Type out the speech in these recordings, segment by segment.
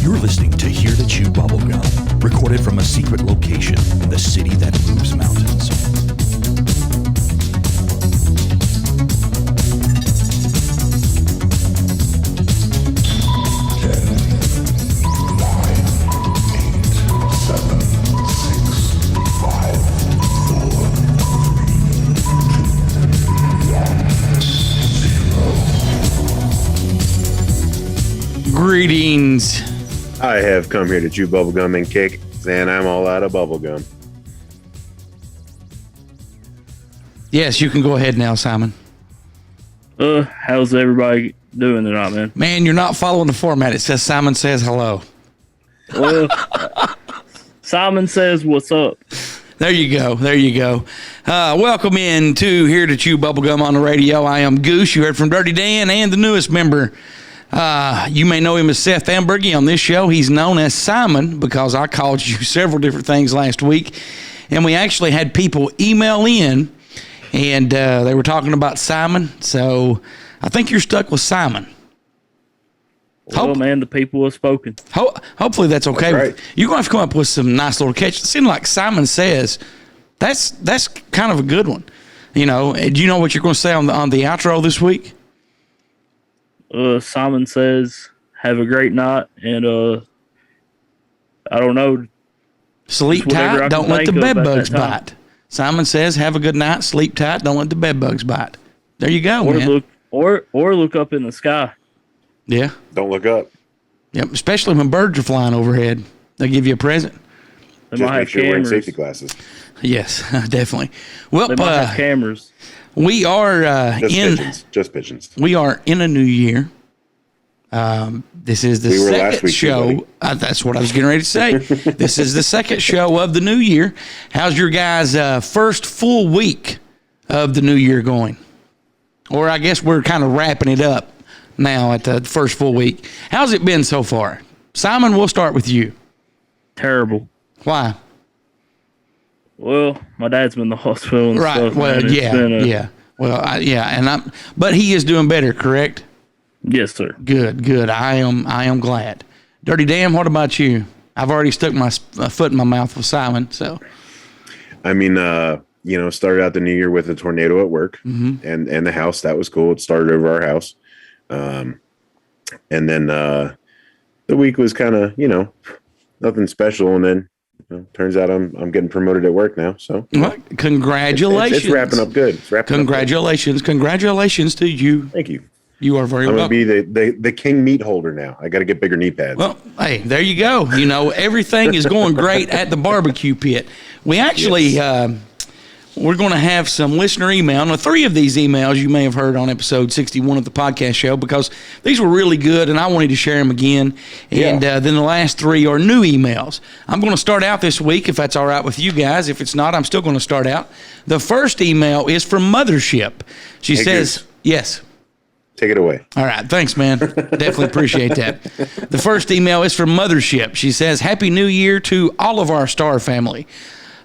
You're listening to Here to Chew Bubblegum, recorded from a secret location in the city that moves mountains. Greetings. I have come here to chew bubblegum and kick, and I'm all out of bubblegum. Yes, you can go ahead now, Simon. How's everybody doing tonight, man? Man, you're not following the format. It says Simon says hello. Well, Simon says what's up. There you go. There you go. Welcome in to Here to Chew Bubblegum on the radio. I am Goose. You heard from DirtyDan and the newest member. You may know him as Seth Ambergy. On this show, he's known as Simon because I called you several different things last week. And we actually had people email in, and they were talking about Simon. So I think you're stuck with Simon. Well, man, the people have spoken. Hopefully that's okay. That's right. You're going to have to come up with some nice little catch. It seems like Simon says that's kind of a good one. You know, do you know what you're going to say on the outro this week? Simon says, have a great night, and I don't know. Sleep tight, don't let the bed bugs bite. Simon says, have a good night, sleep tight, don't let the bed bugs bite. There you go, man. Look up in the sky. Yeah. Don't look up. Yep, especially when birds are flying overhead. They give you a present. They Just might make have sure you're wearing cameras. safety glasses. Yes, definitely. Well, They might have cameras. we are Just pigeons. We are in a new year. This is the We were last second week, show. That's what I was getting ready to say. This is the second show of the new year. How's your guys' first full week of the new year going? Or I guess we're kind of wrapping it up now at the first full week. How's it been so far? Simon, we'll start with you. Terrible. Why? Well, my dad's been in the hospital and Right. stuff. Well, man. yeah. Well, yeah, but he is doing better, correct? Yes, sir. Good. I am glad. DirtyDan, what about you? I've already stuck my foot in my mouth with Simon. So, I mean, started out the new year with a tornado at work and the house. That was cool. It started over our house. And then the week was kind of, nothing special. And then turns out I'm getting promoted at work now. So well, congratulations. It's wrapping up good. Congratulations to you. Thank you. You are very I'm welcome. going to be the king meat holder now. I got to get bigger knee pads. Well, hey, there you go. Everything is going great at the barbecue pit. We actually, we're going to have some listener email. Now, 3 of these emails you may have heard on episode 61 of the podcast show because these were really good and I wanted to share them again. And then the last 3 are new emails. I'm going to start out this week, if that's all right with you guys. If it's not, I'm still going to start out. The first email is from Mothership. She says, Goose. Yes. Take it away. All right. Thanks, man. Definitely appreciate that. The first email is from Mothership. She says, Happy New Year to all of our Star family.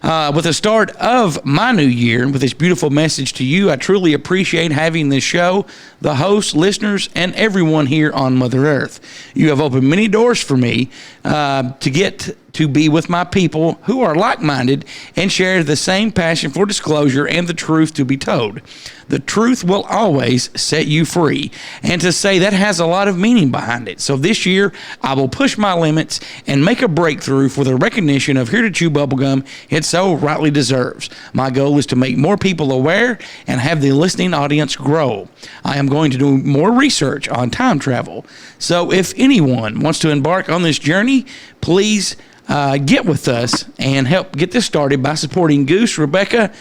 With the start of my new year, with this beautiful message to you, I truly appreciate having this show, the hosts, listeners, and everyone here on Mother Earth. You have opened many doors for me to get to be with my people who are like-minded and share the same passion for disclosure and the truth to be told. The truth will always set you free. And to say that has a lot of meaning behind it. So this year, I will push my limits and make a breakthrough for the recognition of Here to Chew Bubblegum it so rightly deserves. My goal is to make more people aware and have the listening audience grow. I am going to do more research on time travel. So if anyone wants to embark on this journey, please get with us and help get this started by supporting Goose, Rebecca,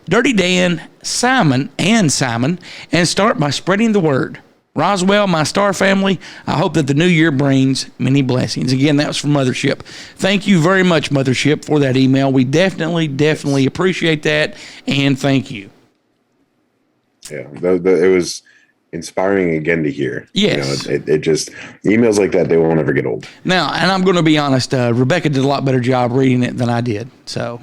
DirtyDan, Simon, and start by spreading the word. Roswell, my Star family, I hope that the new year brings many blessings. Again, that was from Mothership. Thank you very much, Mothership, for that email. We definitely appreciate that, and thank you. Yeah, it was inspiring again to hear. Yes. It just, emails like that, they won't ever get old. Now, and I'm going to be honest, Rebecca did a lot better job reading it than I did. So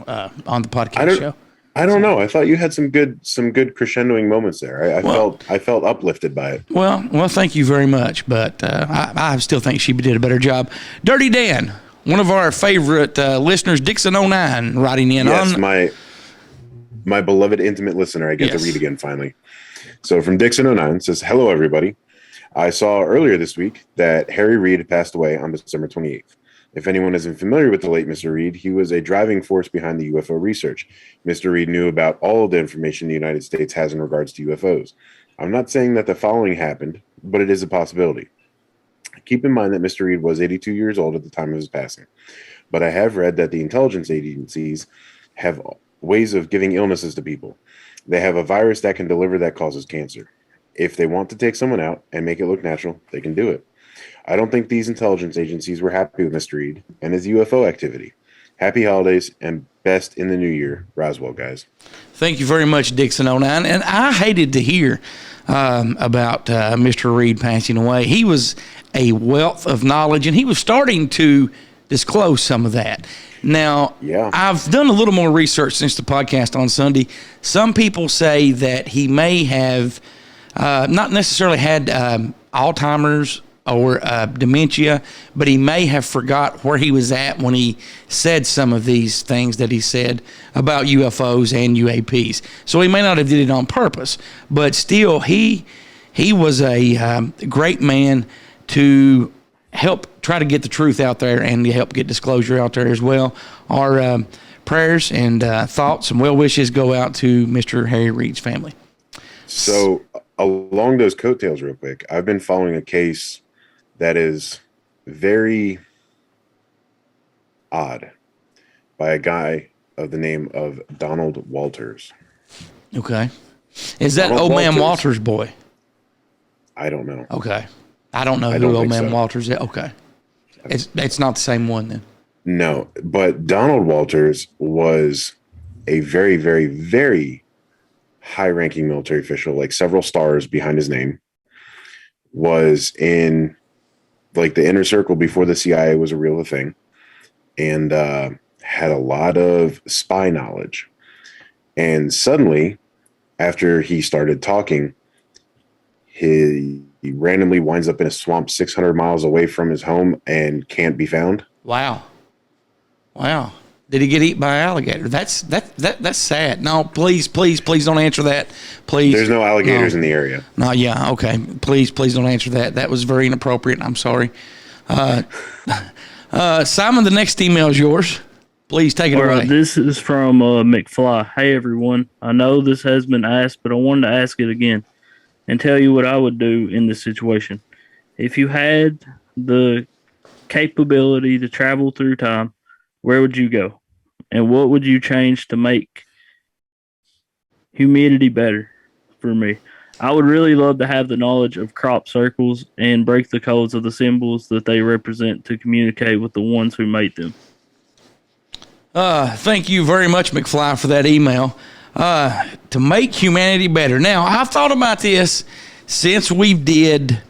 on the podcast show. I don't know. I thought you had some good crescendoing moments there. I felt uplifted by it. Well, thank you very much. But I still think she did a better job. Dirty Dan, one of our favorite listeners, Dixon09, writing in. Yes, my beloved intimate listener. I get to read again finally. So from Dixon09 says, hello, everybody. I saw earlier this week that Harry Reid passed away on December 28th. If anyone isn't familiar with the late Mr. Reid, he was a driving force behind the UFO research. Mr. Reid knew about all of the information the United States has in regards to UFOs. I'm not saying that the following happened, but it is a possibility. Keep in mind that Mr. Reid was 82 years old at the time of his passing. But I have read that the intelligence agencies have ways of giving illnesses to people. They have a virus that can deliver that causes cancer. If they want to take someone out and make it look natural, they can do it. I don't think these intelligence agencies were happy with Mr. Reid and his UFO activity. Happy holidays and best in the new year. Roswell, guys. Thank you very much, Dixon09. And I hated to hear about Mr. Reid passing away. He was a wealth of knowledge, and he was starting to disclose some of that. Now, I've done a little more research since the podcast on Sunday. Some people say that he may have not necessarily had Alzheimer's or dementia, but he may have forgot where he was at when he said some of these things that he said about UFOs and UAPs. So he may not have did it on purpose, but still, he was a great man to help try to get the truth out there and to help get disclosure out there as well. Our prayers and thoughts and well wishes go out to Mr. Harry Reid's family. So along those coattails real quick, I've been following a case that is very odd by a guy of the name of Donald Walters. Okay. Is that Donald Old Man Walters' boy? I don't know. Okay. I don't know who Old Man Walters is. Okay. It's not the same one then. No, but Donald Walters was a very, very, very high-ranking military official, like several stars behind his name, was in like the inner circle before the CIA was a real thing, and had a lot of spy knowledge. And suddenly, after he started talking, he randomly winds up in a swamp 600 miles away from his home and can't be found. Wow. Did he get eaten by an alligator? That's sad. No, please don't answer that. Please. There's no alligators in the area. No, yeah, okay. Please don't answer that. That was very inappropriate. I'm sorry. Simon, the next email is yours. Please take it away. Right, this is from McFly. Hey, everyone. I know this has been asked, but I wanted to ask it again and tell you what I would do in this situation. If you had the capability to travel through time, where would you go? And what would you change to make humanity better for me? I would really love to have the knowledge of crop circles and break the codes of the symbols that they represent to communicate with the ones who made them. Thank you very much, McFly, for that email. To make humanity better. Now, I've thought about this since we did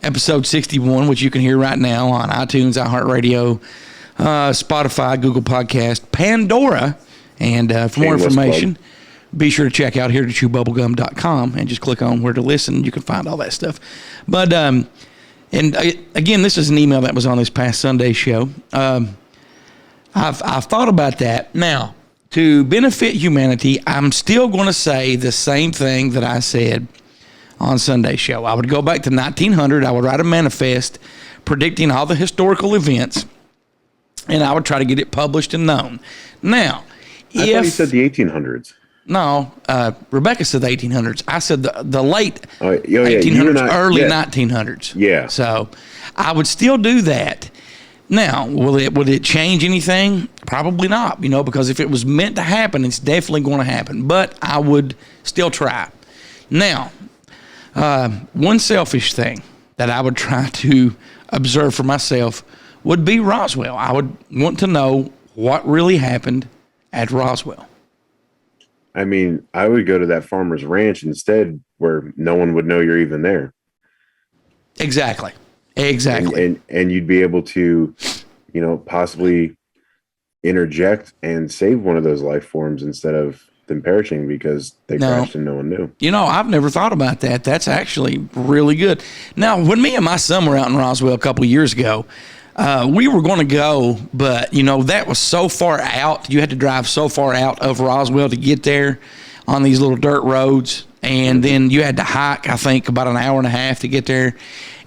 episode 61, which you can hear right now on iTunes, iHeartRadio, Spotify, Google Podcast, Pandora. And for more information, be sure to check out heretechewbubblegum.com and just click on where to listen. You can find all that stuff. But, again, this is an email that was on this past Sunday show. I've thought about that. Now, to benefit humanity, I'm still going to say the same thing that I said on Sunday's show. I would go back to 1900. I would write a manifest predicting all the historical events, and I would try to get it published and known. Now, I thought you said the 1800s. No, Rebecca said the 1800s. I said the late 1800s, early 1900s. Yeah. So I would still do that. Now, would it change anything? Probably not, because if it was meant to happen, it's definitely going to happen. But I would still try. Now, one selfish thing that I would try to observe for myself would be Roswell. I would want to know what really happened at Roswell. I mean, I would go to that farmer's ranch instead, where no one would know you're even there. Exactly. And you'd be able to, possibly interject and save one of those life forms instead of them perishing because they crashed and no one knew. I've never thought about that. That's actually really good. Now, when me and my son were out in Roswell a couple of years ago, we were going to go, but, that was so far out. You had to drive so far out of Roswell to get there on these little dirt roads. And then you had to hike, I think, about an hour and a half to get there.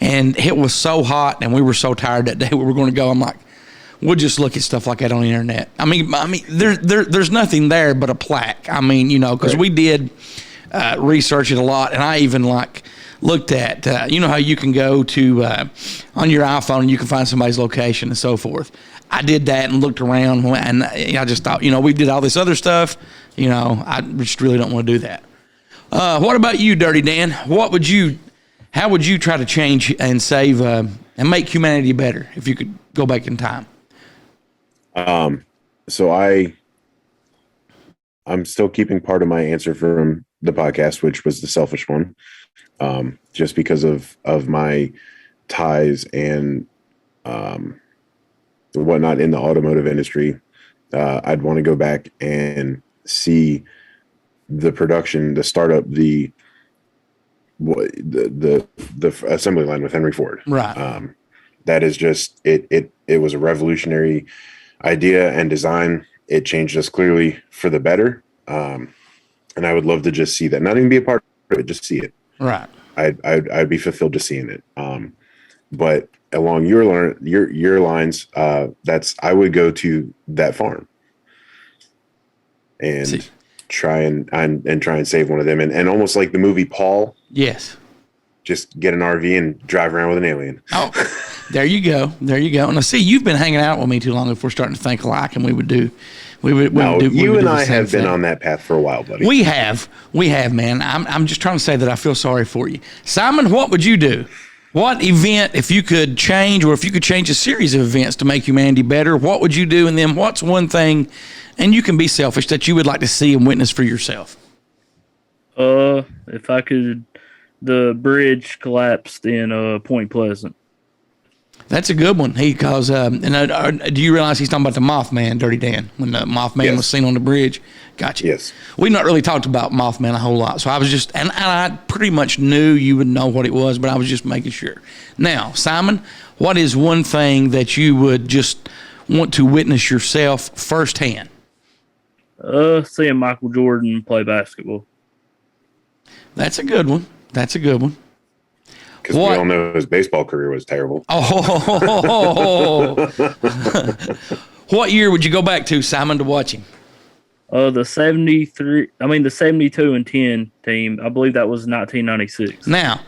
And it was so hot, and we were so tired that day we were going to go. I'm like, we'll just look at stuff like that on the internet. I mean, there's nothing there but a plaque. I mean, because we did research it a lot, and I even looked at, how you can go to on your iPhone and you can find somebody's location and so forth. I did that and looked around, and I just thought, we did all this other stuff. I just really don't want to do that. What about you, Dirty Dan? How would you try to change and save and make humanity better if you could go back in time? So I'm still keeping part of my answer from the podcast, which was the selfish one, just because of my ties and whatnot in the automotive industry. I'd want to go back and see the production, the startup, the assembly line with Henry Ford. Right. That is just it was a revolutionary idea and design. It changed us clearly for the better. And I would love to just see that, not even be a part of it, just see it. Right. I'd be fulfilled just seeing it. But along your lines, I would go to that farm and try and save one of them, and almost like the movie Paul. Yes. Just get an RV and drive around with an alien. Oh, there you go. Now, see, you've been hanging out with me too long if we're starting to think alike, and we would do. You and I have been on that path for a while, buddy. We have, man. I'm just trying to say that I feel sorry for you. Simon, what would you do? What event, if you could change, or if you could change a series of events to make humanity better, what would you do? And then what's one thing, and you can be selfish, that you would like to see and witness for yourself? If I could, the bridge collapsed in Point Pleasant. That's a good one. Do you realize he's talking about the Mothman, Dirty Dan, when the Mothman was seen on the bridge? Gotcha. Yes. We've not really talked about Mothman a whole lot, so I was just, and I pretty much knew you would know what it was, but I was just making sure. Now, Simon, what is one thing that you would just want to witness yourself firsthand? Seeing Michael Jordan play basketball. That's a good one. Because we all know his baseball career was terrible. Oh. What year would you go back to, Simon, to watch him? The 72 and 10 team. I believe that was 1996. Now,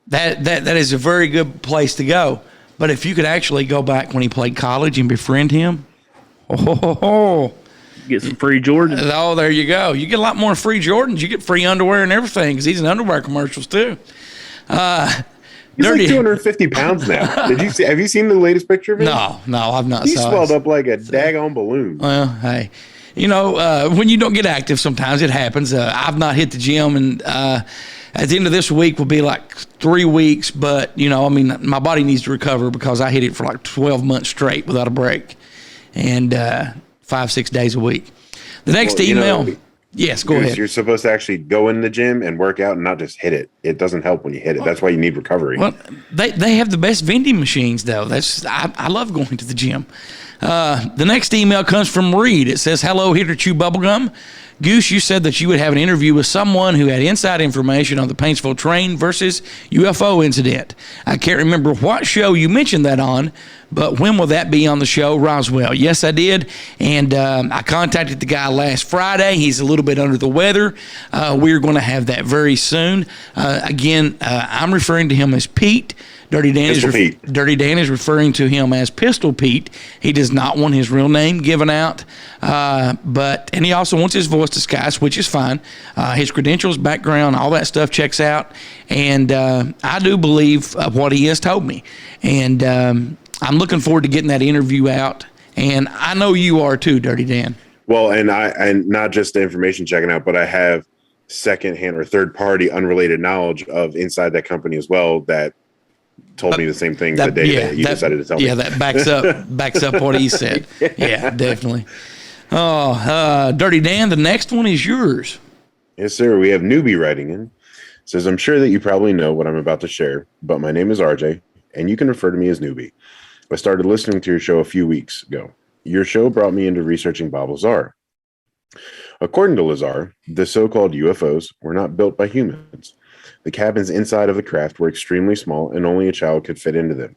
that is a very good place to go. But if you could actually go back when he played college and befriend him, get some free Jordans. Oh, there you go. You get a lot more free Jordans. You get free underwear and everything because he's in underwear commercials too. He's like 250 pounds now. Have you seen the latest picture of him? No, I've not. He swelled up like a daggone balloon. Well, hey, when you don't get active, sometimes it happens. I've not hit the gym, and at the end of this week will be like 3 weeks. But my body needs to recover because I hit it for like 12 months straight without a break, and 5-6 days a week. The next email. Yes, go ahead. You're supposed to actually go in the gym and work out and not just hit it. It doesn't help when you hit it. That's why you need recovery. Well, they have the best vending machines, though. I love going to the gym. The next email comes from Reed. It says, "Hello, here to chew bubblegum. Goose, you said that you would have an interview with someone who had inside information on the Paintsville train versus UFO incident. I can't remember what show you mentioned that on, but when will that be on the show, Roswell?" Yes, I did, and I contacted the guy last Friday. He's a little bit under the weather. We're going to have that very soon. Again, I'm referring to him as Pete. Dirty Dan is referring to him as Pistol Pete. He does not want his real name given out, and he also wants his voice disguised, which is fine. His credentials, background, all that stuff checks out, and I do believe what he has told me. And I'm looking forward to getting that interview out, and I know you are too, Dirty Dan. Well, and not just the information checking out, but I have secondhand or third party unrelated knowledge of inside that company as well that told me the same thing the day that you decided to tell me. Yeah, that backs up what he said. Yeah, definitely. Oh, Dirty Dan, the next one is yours. Yes, sir. We have Newbie writing in. Says, I'm sure that you probably know what I'm about to share, but my name is RJ, and you can refer to me as Newbie. I started listening to your show a few weeks ago. Your show brought me into researching Bob Lazar. According to Lazar, the so-called UFOs were not built by humans. The cabins inside of the craft were extremely small, and only a child could fit into them.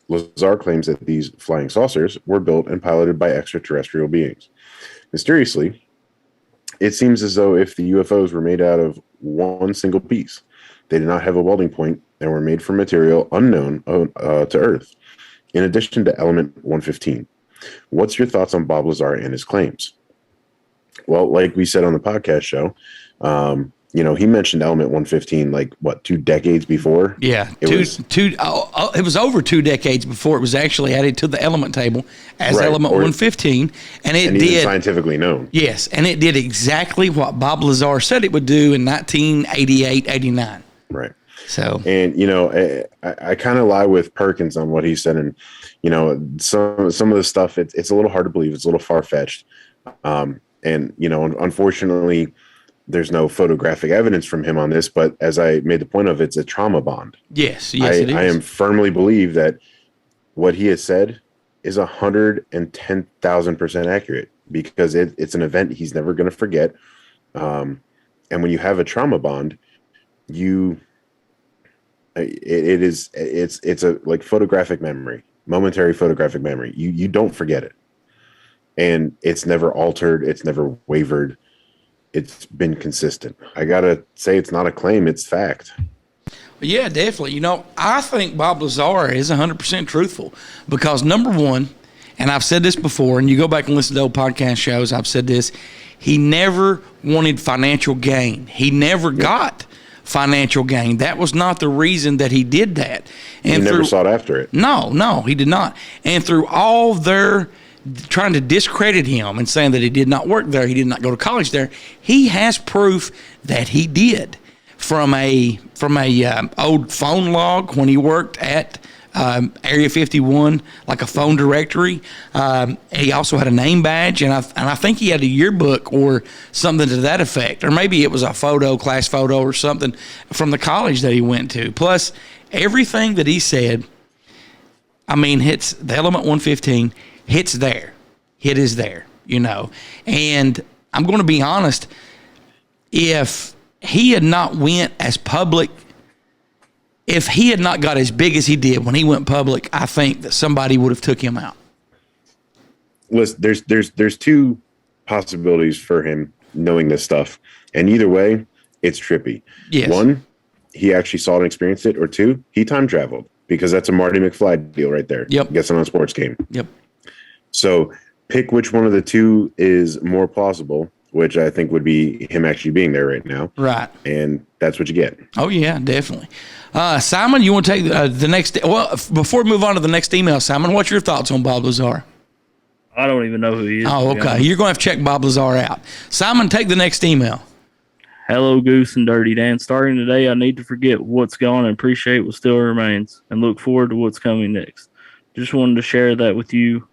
Lazar claims that these flying saucers were built and piloted by extraterrestrial beings. Mysteriously, it seems as though if the UFOs were made out of one single piece, they did not have a welding point and were made from material unknown to Earth, in addition to element 115. What's your thoughts on Bob Lazar and his claims? Well, like we said on the podcast show, he mentioned element 115 2 decades before. Yeah, it was over 2 decades before it was actually added to the element table as element 115, and it did scientifically known. Yes, and it did exactly what Bob Lazar said it would do in 1988, 89. Right. So, and I kind of lie with Perkins on what he said, and some of the stuff it's a little hard to believe. It's a little far fetched, and unfortunately, there's no photographic evidence from him on this. But as I made the point of, it's a trauma bond. Yes, it is. I am firmly believe that what he has said is 110,000% accurate because it's an event he's never going to forget. And when you have a trauma bond, it's a like photographic memory, momentary photographic memory. You don't forget it, and it's never altered. It's never wavered. It's been consistent. I gotta say, it's not a claim; it's fact. Yeah, definitely. I think Bob Lazar is 100% truthful because number one, and I've said this before, and you go back and listen to old podcast shows. I've said this: he never wanted financial gain. He never got financial gain. That was not the reason that he did that. And he never sought after it. No, he did not. And through all their trying to discredit him and saying that he did not work there, he did not go to college there, he has proof that he did from a old phone log when he worked at Area 51, like a phone directory. He also had a name badge, and I think he had a yearbook or something to that effect, or maybe it was a class photo or something from the college that he went to. Plus, everything that he said, hits the element 115, hits there. It is there, And I'm going to be honest, if he had not went as public, if he had not got as big as he did when he went public, I think that somebody would have took him out. Listen, there's two possibilities for him knowing this stuff, and either way, it's trippy. Yes. One, he actually saw it and experienced it, or two, he time traveled because that's a Marty McFly deal right there. Yep. Guessing on a sports game. Yep. So pick which one of the two is more plausible, which I think would be him actually being there right now. Right. And that's what you get. Oh, yeah, definitely. Simon, you want to take the next? Well, before we move on to the next email, Simon, what's your thoughts on Bob Lazar? I don't even know who he is. Oh, okay. You're going to have to check Bob Lazar out. Simon, take the next email. Hello, Goose and Dirty Dan. Starting today, I need to forget what's gone and appreciate what still remains and look forward to what's coming next. Just wanted to share that with you,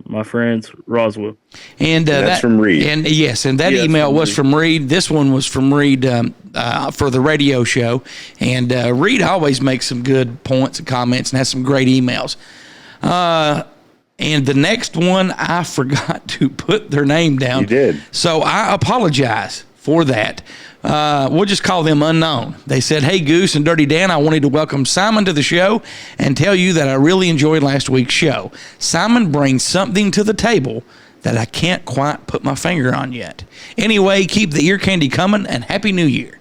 my friends, Roswell. And that's from Reed. And yes, and that email was from Reed. This one was from Reed for the radio show. And Reed always makes some good points and comments and has some great emails. And the next one, I forgot to put their name down. You did. So I apologize for that. We'll just call them unknown. They said, "Hey, Goose and Dirty Dan, I wanted to welcome Simon to the show and tell you that I really enjoyed last week's show. Simon brings something to the table that I can't quite put my finger on yet. Anyway, keep the ear candy coming and Happy New Year."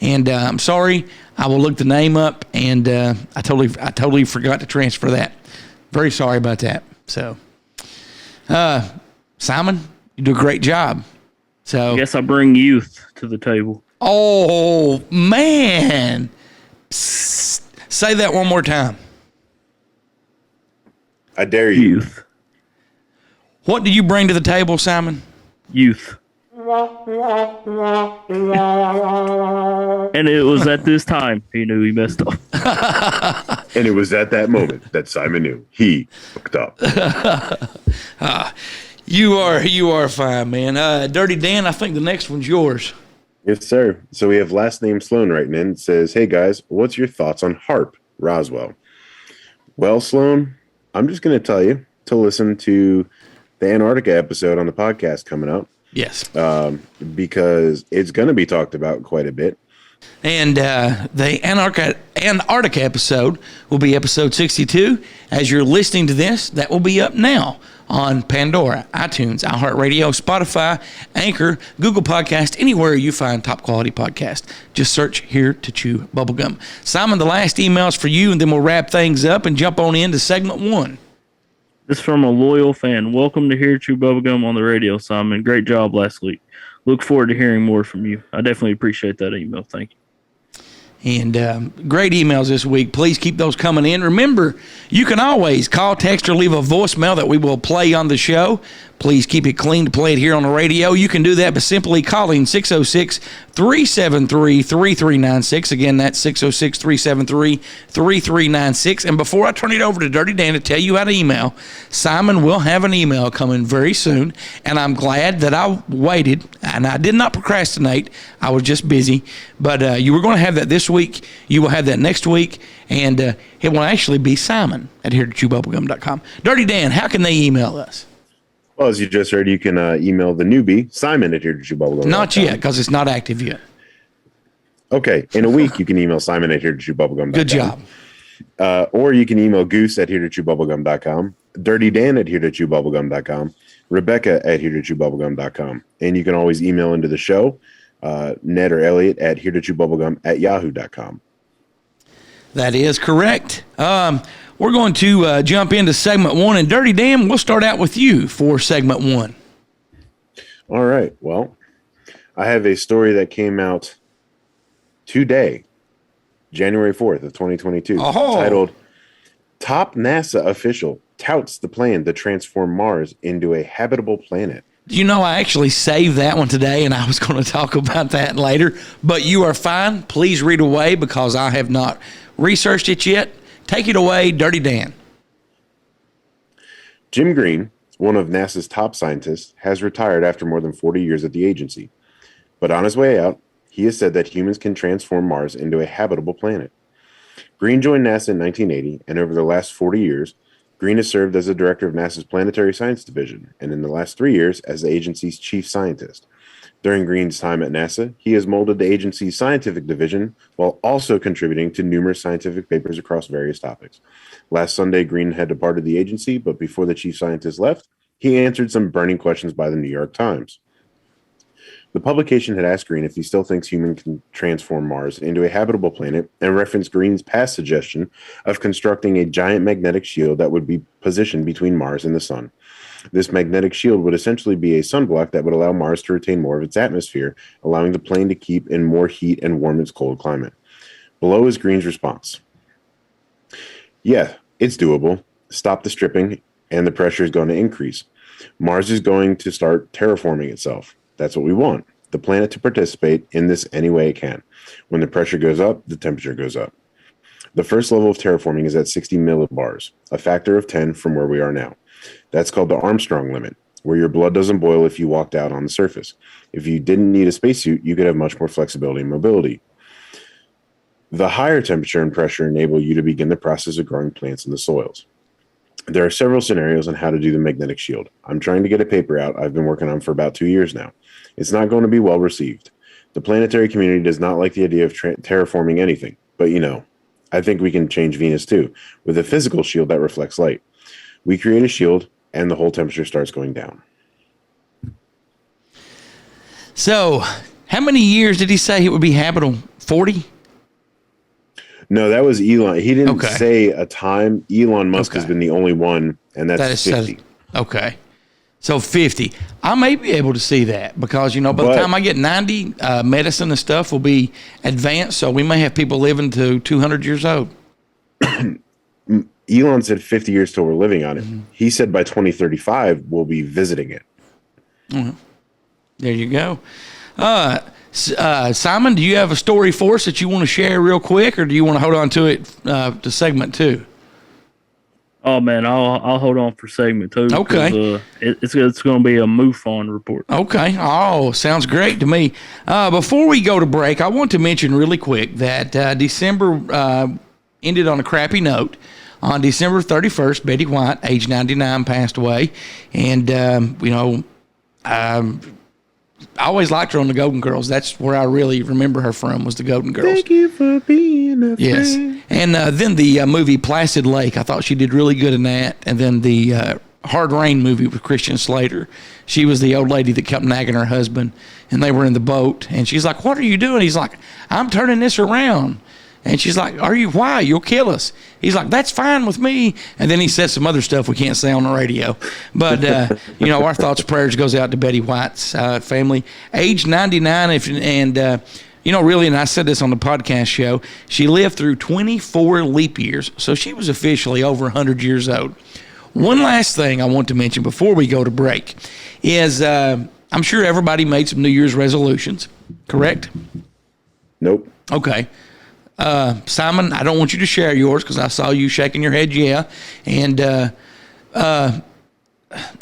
And I'm sorry, I will look the name up, and I totally forgot to transfer that. Very sorry about that. So, Simon, you do a great job. So I guess I bring youth to the table. Oh, man. Psst. Say that one more time. I dare you. Youth. What do you bring to the table, Simon? Youth. And it was at this time he knew he messed up. And it was at that moment that Simon knew he fucked up. You are fine, man. Dirty Dan, I think the next one's yours. Yes, sir. So we have last name Sloan writing in. It says, hey, guys, what's your thoughts on HARP, Roswell? Well, Sloan, I'm just going to tell you to listen to the Antarctica episode on the podcast coming up. Yes. Because it's going to be talked about quite a bit. And the Antarctica episode will be episode 62. As you're listening to this, that will be up now on Pandora, iTunes, iHeartRadio, Spotify, Anchor, Google Podcast, anywhere you find top quality podcast. Just search Here to Chew Bubblegum. Simon, the last email's for you, and then we'll wrap things up and jump on into segment 1. This is from a loyal fan. Welcome to Here to Chew Bubblegum on the radio, Simon. Great job last week. Look forward to hearing more from you. I definitely appreciate that email. Thank you. And great emails this week. Please keep those coming in. Remember, you can always call, text, or leave a voicemail that we will play on the show. Please keep it clean to play it here on the radio. You can do that by simply calling 606-373-3396. Again, that's 606-373-3396. And before I turn it over to Dirty Dan to tell you how to email, Simon will have an email coming very soon. And I'm glad that I waited, and I did not procrastinate. I was just busy. But you were going to have that this week. You will have that next week. And it will actually be Simon at HereToChewBubblegum.com. Dirty Dan, how can they email us? Well, as you just heard, you can email the newbie, Simon at HereToChewBubblegum.com. Not yet, because it's not active yet. Okay. In a week, you can email Simon at HereToChewBubblegum.com. Good job. Or you can email Goose at HereToChewBubblegum.com, DirtyDan at HereToChewBubblegum.com, Rebecca at HereToChewBubblegum.com. And you can always email into the show, Ned or Elliot at HereToChewBubblegum at Yahoo.com. That is correct. We're going to jump into segment 1. And Dirty Dan, we'll start out with you for segment 1. All right. Well, I have a story that came out today, January 4th of 2022, titled Top NASA Official Touts the Plan to Transform Mars into a Habitable Planet. You know, I actually saved that one today, and I was going to talk about that later. But you are fine. Please read away because I have not researched it yet. Take it away, Dirty Dan. Jim Green, one of NASA's top scientists, has retired after more than 40 years at the agency. But on his way out, he has said that humans can transform Mars into a habitable planet. Green joined NASA in 1980, and over the last 40 years, Green has served as the director of NASA's Planetary Science Division, and in the last 3 years, as the agency's chief scientist. During Green's time at NASA, he has molded the agency's scientific division while also contributing to numerous scientific papers across various topics. Last Sunday, Green had departed the agency, but before the chief scientist left, he answered some burning questions by the New York Times. The publication had asked Green if he still thinks humans can transform Mars into a habitable planet and referenced Green's past suggestion of constructing a giant magnetic shield that would be positioned between Mars and the sun. This magnetic shield would essentially be a sunblock that would allow Mars to retain more of its atmosphere, allowing the plane to keep in more heat and warm its cold climate. Below is Green's response. Yeah, it's doable. Stop the stripping, and the pressure is going to increase. Mars is going to start terraforming itself. That's what we want. The planet to participate in this any way it can. When the pressure goes up, the temperature goes up. The first level of terraforming is at 60 millibars, a factor of 10 from where we are now. That's called the Armstrong limit, where your blood doesn't boil if you walked out on the surface. If you didn't need a spacesuit, you could have much more flexibility and mobility. The higher temperature and pressure enable you to begin the process of growing plants in the soils. There are several scenarios on how to do the magnetic shield. I'm trying to get a paper out I've been working on for about 2 years now. It's not going to be well received. The planetary community does not like the idea of terraforming anything, but I think we can change Venus too, with a physical shield that reflects light. We create a shield, and the whole temperature starts going down. So, how many years did he say it would be habitable? 40? No, that was Elon. He didn't say a time. Elon Musk has been the only one, and that's 50. Okay. So 50. I may be able to see that because, by the time I get 90, medicine and stuff will be advanced, so we may have people living to 200 years old. Elon said 50 years till we're living on it. Mm-hmm. He said by 2035, we'll be visiting it. Mm-hmm. There you go. Simon, do you have a story for us that you want to share real quick, or do you want to hold on to it to segment 2? Oh man, I'll hold on for segment 2. Okay. It's going to be a MUFON report. Okay. Oh, sounds great to me. Before we go to break, I want to mention really quick that December ended on a crappy note. On December 31st, Betty White, age 99, passed away. And, I always liked her on the Golden Girls. That's where I really remember her from, was the Golden Girls. Thank you for being a Yes. friend. And then the movie Placid Lake, I thought she did really good in that. And then the Hard Rain movie with Christian Slater. She was the old lady that kept nagging her husband, and they were in the boat. And she's like, "What are you doing?" He's like, "I'm turning this around." And she's like, why? You'll kill us. He's like, "That's fine with me." And then he said some other stuff we can't say on the radio. But, our thoughts and prayers goes out to Betty White's family. Age 99, really, and I said this on the podcast show, she lived through 24 leap years, so she was officially over 100 years old. One last thing I want to mention before we go to break is I'm sure everybody made some New Year's resolutions, correct? Nope. Okay. Simon, I don't want you to share yours because I saw you shaking your head, yeah. And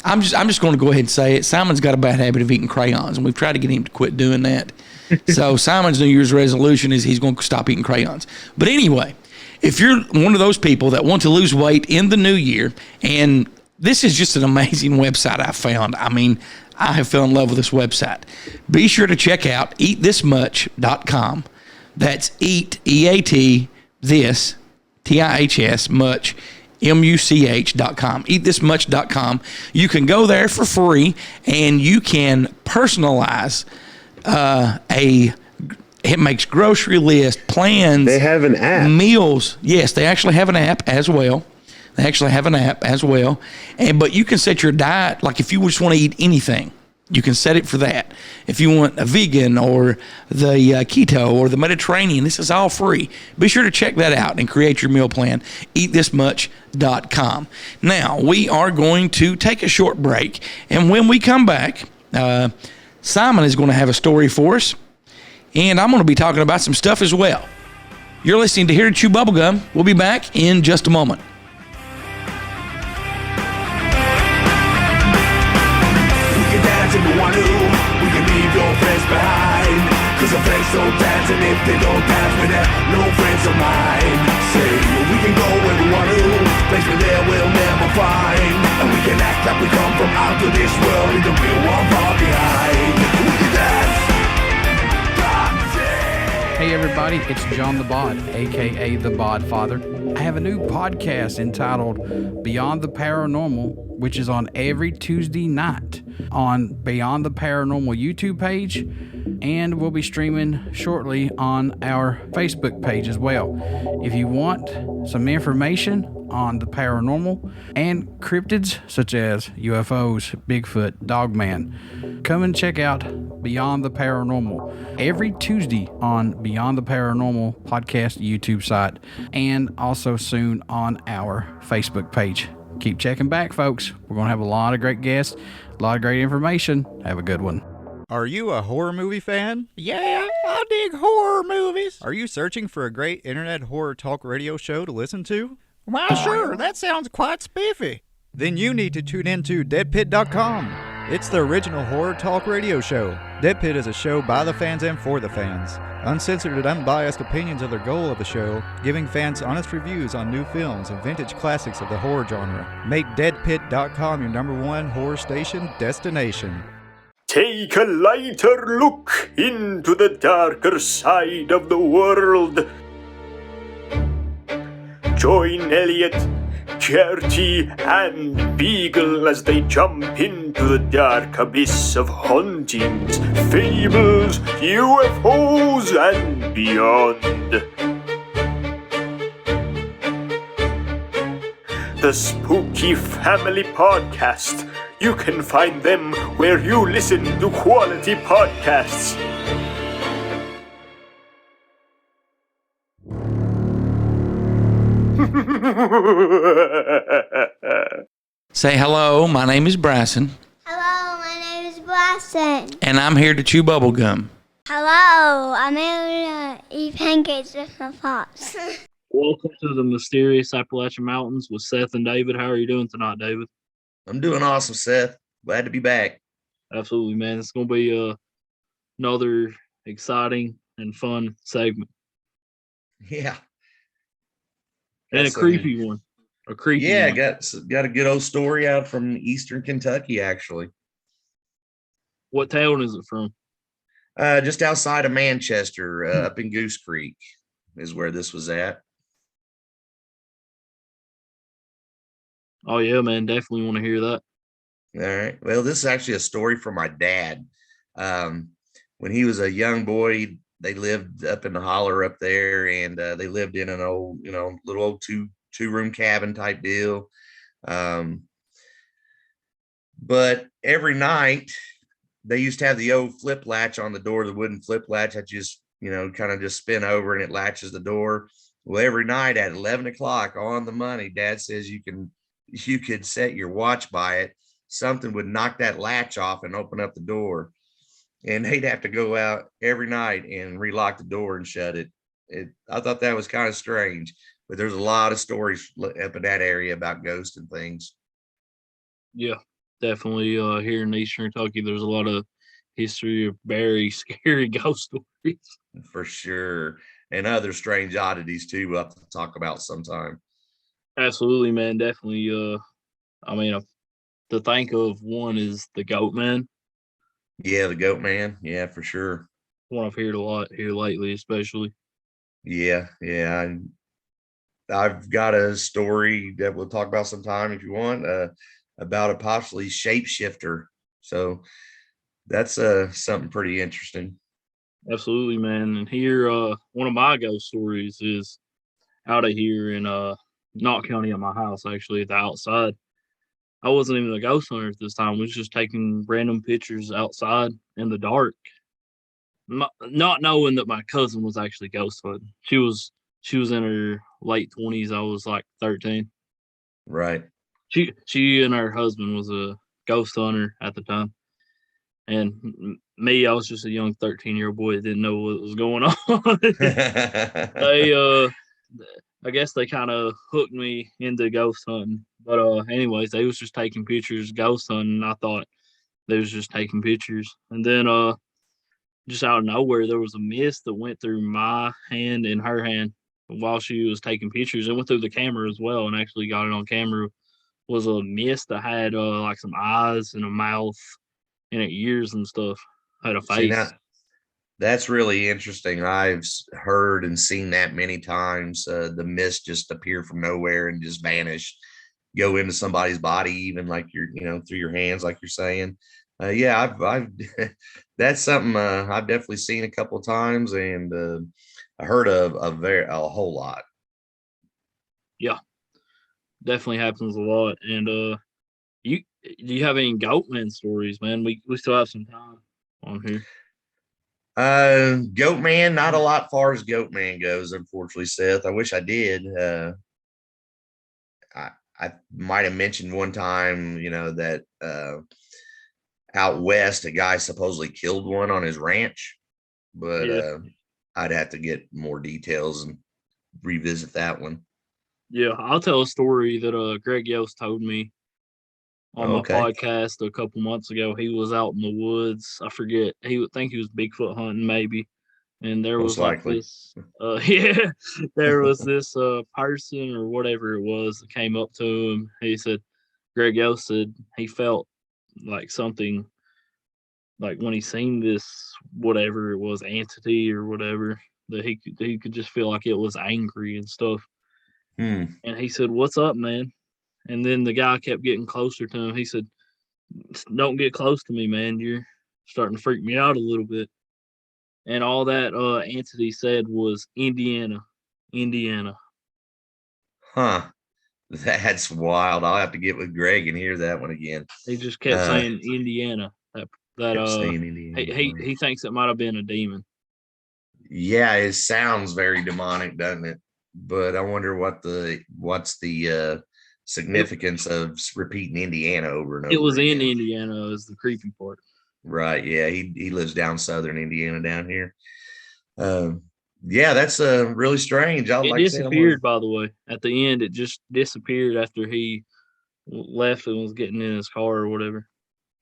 I'm just going to go ahead and say it. Simon's got a bad habit of eating crayons, and we've tried to get him to quit doing that. So Simon's New Year's resolution is he's going to stop eating crayons. But anyway, if you're one of those people that want to lose weight in the new year, and this is just an amazing website I found. I mean, I have fell in love with this website. Be sure to check out eatthismuch.com. That's eat, E-A-T, this, T-I-H-S, much, M-U-C-H.com, eatthismuch.com. You can go there for free, and you can personalize it makes grocery list, plans. They have an app. Meals. Yes, they actually have an app as well. But you can set your diet, like if you just want to eat anything, you can set it for that. If you want a vegan or the keto or the Mediterranean, this is all free. Be sure to check that out and create your meal plan. EatThisMuch.com. Now, we are going to take a short break. And when we come back, Simon is going to have a story for us. And I'm going to be talking about some stuff as well. You're listening to Here to Chew Bubblegum. We'll be back in just a moment. If you want to, we can leave your friends behind. Cause our friends don't dance, and if they don't dance, then they're no friends of mine. Say, we can go where we want to, place we're there we'll never find. And we can act like we come from out of this world, in the real one far behind. We can dance. Hey everybody, it's John the Bod, aka the Bod Father. I have a new podcast entitled Beyond the Paranormal, which is on every Tuesday night on Beyond the Paranormal YouTube page, and we'll be streaming shortly on our Facebook page as well. If you want some information on the paranormal and cryptids such as UFOs, Bigfoot, Dogman, come and check out Beyond the Paranormal every Tuesday on Beyond the Paranormal podcast YouTube site, and also soon on our Facebook page. Keep checking back, folks. We're going to have a lot of great guests, a lot of great information. Have a good one. Are you a horror movie fan? Yeah, I dig horror movies. Are you searching for a great internet horror talk radio show to listen to? Why, sure, that sounds quite spiffy. Then you need to tune into deadpit.com. It's the original horror talk radio show. Dead Pit is a show by the fans and for the fans. Uncensored and unbiased opinions are the goal of the show, giving fans honest reviews on new films and vintage classics of the horror genre. Make deadpit.com your #1 horror station destination. Take a lighter look into the darker side of the world. Join Elliot, Gertie, and Beagle as they jump into the dark abyss of hauntings, fables, UFOs, and beyond. The Spooky Family Podcast. You can find them where you listen to quality podcasts. Say hello, my name is Bryson. Hello, my name is Bryson. Dawson. And I'm here to chew bubblegum. Hello, I'm here to eat pancakes with my pops. Welcome to the mysterious Appalachian Mountains with Seth and David. How are you doing tonight, David? I'm doing awesome, Seth. Glad to be back. Absolutely, man. It's going to be another exciting and fun segment. Yeah. And a creepy one. A creepy Yeah, one. got a good old story out from Eastern Kentucky, actually. What town is it from? Just outside of Manchester, up in Goose Creek is where this was at. Oh, yeah, man. Definitely want to hear that. All right. Well, this is actually a story from my dad. When he was a young boy, they lived up in the holler up there, and they lived in an old, little old two-room cabin type deal. But every night they used to have the old flip latch on the door, the wooden flip latch that just, kind of just spin over and it latches the door. Well, every night at 11 o'clock on the money, Dad says you could set your watch by it. Something would knock that latch off and open up the door. And they'd have to go out every night and relock the door and shut it. I thought that was kind of strange, but there's a lot of stories up in that area about ghosts and things. Yeah, definitely. Here in Eastern Kentucky, there's a lot of history of very scary ghost stories. For sure. And other strange oddities, too, we'll have to talk about sometime. Absolutely, man. Definitely. To think of one is the Goat Man. Yeah, the Goat Man. Yeah, for sure. One I've heard a lot here lately, especially. Yeah. I've got a story that we'll talk about sometime if you want, about a possibly shapeshifter. So that's something pretty interesting. Absolutely, man. And here, one of my ghost stories is out of here in Knott County at my house, actually, at the outside. I wasn't even a ghost hunter at this time. I was just taking random pictures outside in the dark, not knowing that my cousin was actually ghost hunting. She was in her late 20s. I was like 13. Right. She and her husband was a ghost hunter at the time. And me, I was just a young 13-year-old boy that didn't know what was going on. I guess they kind of hooked me into ghost hunting. But anyways, they was just taking pictures ghost hunting. And I thought they was just taking pictures. And then just out of nowhere, there was a mist that went through my hand and her hand while she was taking pictures. It went through the camera as well, and actually got it on camera. Was a mist that had like some eyes and a mouth and ears and stuff. Had a face. See, now, that's really interesting. I've heard and seen that many times. The mist just appear from nowhere and just vanish, go into somebody's body, even like through your hands, like you're saying. Yeah, I've that's something I've definitely seen a couple of times, and I heard of a whole lot. Yeah, definitely happens a lot. And do you have any Goatman stories, man? We still have some time on here. Goat Man, not a lot far as Goat Man goes, unfortunately, Seth. I wish I did. I might have mentioned one time, that out west, a guy supposedly killed one on his ranch, but Yeah. I'd have to get more details and revisit that one. Yeah, I'll tell a story that Greg Yost told me on my podcast a couple months ago. He was out in the woods. I forget. He would think he was Bigfoot hunting, maybe. And there was Most likely. this, there was this person or whatever it was that came up to him. He said, Greg Yost said he felt like something, like when he seen this, whatever it was, entity or whatever, that he could just feel like it was angry and stuff. And he said, "What's up, man?" And then the guy kept getting closer to him. He said, "Don't get close to me, man. You're starting to freak me out a little bit." And all that entity said was Indiana. Huh. That's wild. I'll have to get with Greg and hear that one again. He just kept saying Indiana. Kept saying Indiana. He thinks it might have been a demon. Yeah, it sounds very demonic, doesn't it? But I wonder what's the significance of repeating Indiana over and over. It was again. in Indiana is the creepy part. Right. Yeah. He lives down southern Indiana down here. Yeah, that's really strange. It Like I said, I'm gonna, disappeared, by the way. At the end, it just disappeared after he left and was getting in his car or whatever.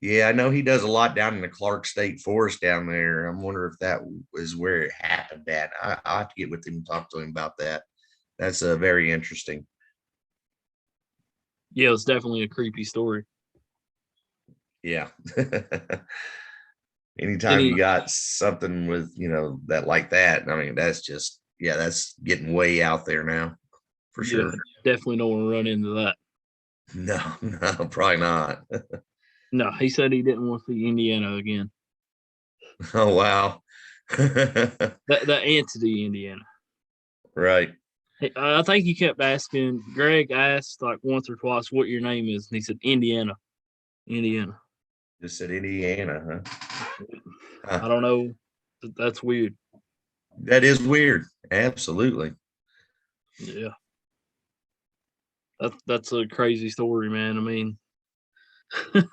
yeah, I know he does a lot down in the Clark State Forest down there. I'm wondering if that is where it happened at. I'll have to get with him and talk to him about that. That's very interesting. Yeah, it's definitely a creepy story. Yeah. And Anytime you got something with, that like that, I mean, that's just, yeah, that's getting way out there now for sure. definitely don't want to run into that. No, no, probably not. No, he said he didn't want to see Indiana again. Oh, wow. The entity Indiana. Right. I think he kept asking. Greg asked like once or twice what your name is, and he said Indiana. Indiana. Just said Indiana, huh? I don't know. That's weird. That is weird. Absolutely. Yeah. That's a crazy story, man. I mean,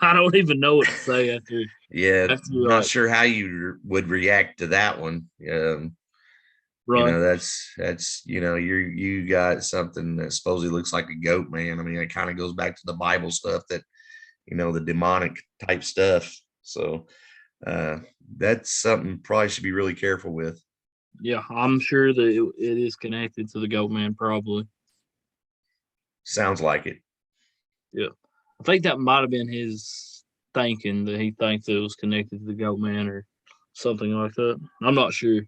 I don't even know what to say after. Yeah, after not sure how you would react to that one. Right. That's you got something that supposedly looks like a goat, man. I mean, it kind of goes back to the Bible stuff that the demonic type stuff. So that's something probably should be really careful with. Yeah, I'm sure that it is connected to the goat man, probably. Sounds like it. Yeah. I think that might have been his thinking, that he thinks it was connected to the goat man or something like that. I'm not sure.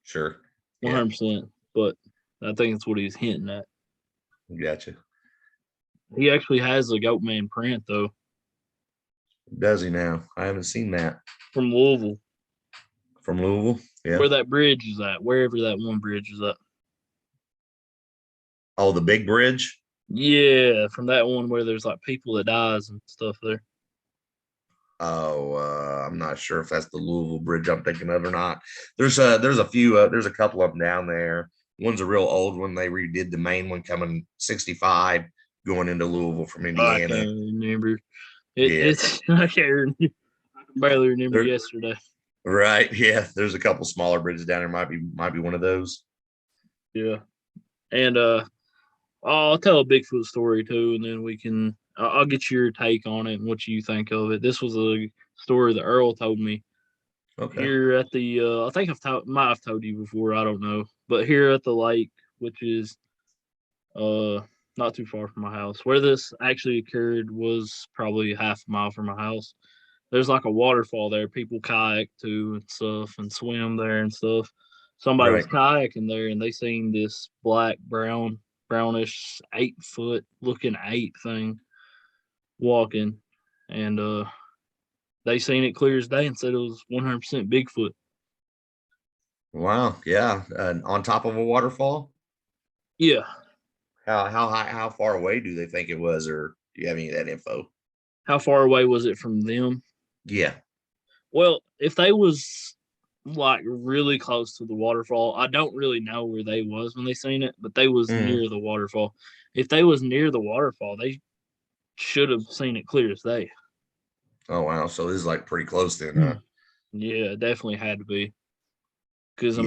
Sure. 100%, but I think it's what he's hinting at. Gotcha. He actually has a goat man print, though. Does he now? I haven't seen that. From Louisville. From Louisville? Yeah. Where that bridge is at, wherever that one bridge is at. Oh, the big bridge? Yeah, from that one where there's like people that dies and stuff there. Oh, I'm not sure if that's the Louisville bridge I'm thinking of or not. There's a few, there's a couple of them down there. One's a real old one. They redid the main one coming 65 going into Louisville from Indiana. I can't remember. It's I can't barely remember yesterday. Right. Yeah. There's a couple smaller bridges down there. Might be one of those. Yeah. And I'll tell a Bigfoot story too, and then I'll get your take on it and what you think of it. This was a story that Earl told me. Okay. Here at the I think might have told you before, I don't know. But here at the lake, which is not too far from my house. Where this actually occurred was probably half a mile from my house. There's like a waterfall there. People kayak to and stuff and swim there and stuff. Somebody was kayaking there and they seen this brownish 8-foot looking ape thing walking, and they seen it clear as day and said it was 100% Bigfoot. Wow. Yeah. On top of a waterfall? Yeah. How far away do they think it was, or do you have any of that info? How far away was it from them? Yeah. Well, if they was like really close to the waterfall, I don't really know where they was when they seen it, but they was near the waterfall. If they was near the waterfall, they should have seen it clear as day. Oh wow! So this is like pretty close then, huh? Yeah, it definitely had to be. Because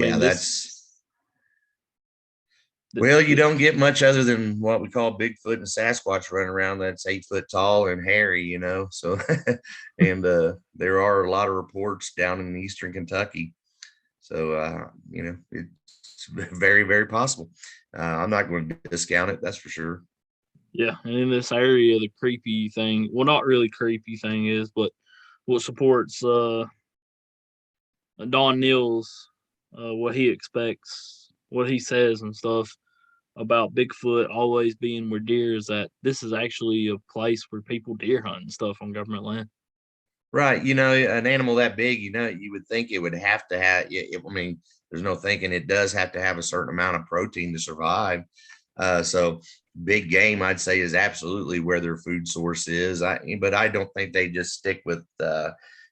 well, you don't get much other than what we call Bigfoot and Sasquatch running around that's 8 foot tall and hairy, So, and there are a lot of reports down in eastern Kentucky. So, it's very, very possible. I'm not going to discount it. That's for sure. Yeah. And in this area, the creepy thing, well, not really creepy thing is, but what supports Don Neal's, what he expects, what he says and stuff about Bigfoot always being where deer is, that this is actually a place where people deer hunt and stuff on government land. Right. An animal that big, you would think it would have to have, there's no thinking, it does have to have a certain amount of protein to survive. So big game, I'd say, is absolutely where their food source is. But I don't think they just stick with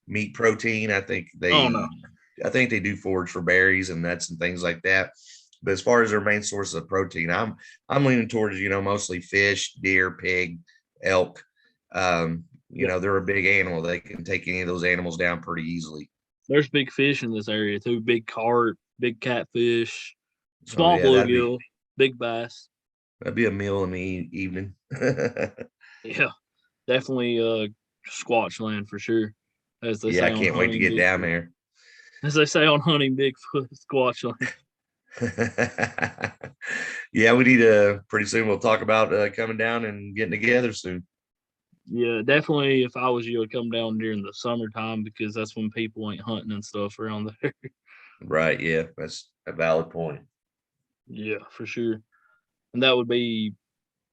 meat protein. I think they do forage for berries and nuts and things like that. But as far as their main source of protein, I'm leaning towards, mostly fish, deer, pig, elk, You know, they're a big animal. They can take any of those animals down pretty easily. There's big fish in this area too. Big carp, big catfish, small bluegill, big bass. That'd be a meal in the evening. Yeah, definitely Squatch land for sure. As they say I can't wait to get down there. As they say on Hunting Bigfoot, Squatch land. Yeah, we need to pretty soon. We'll talk about coming down and getting together soon. Yeah, definitely. If I was you, I'd come down during the summertime because that's when people ain't hunting and stuff around there. Right. Yeah, that's a valid point. Yeah, for sure. And that would be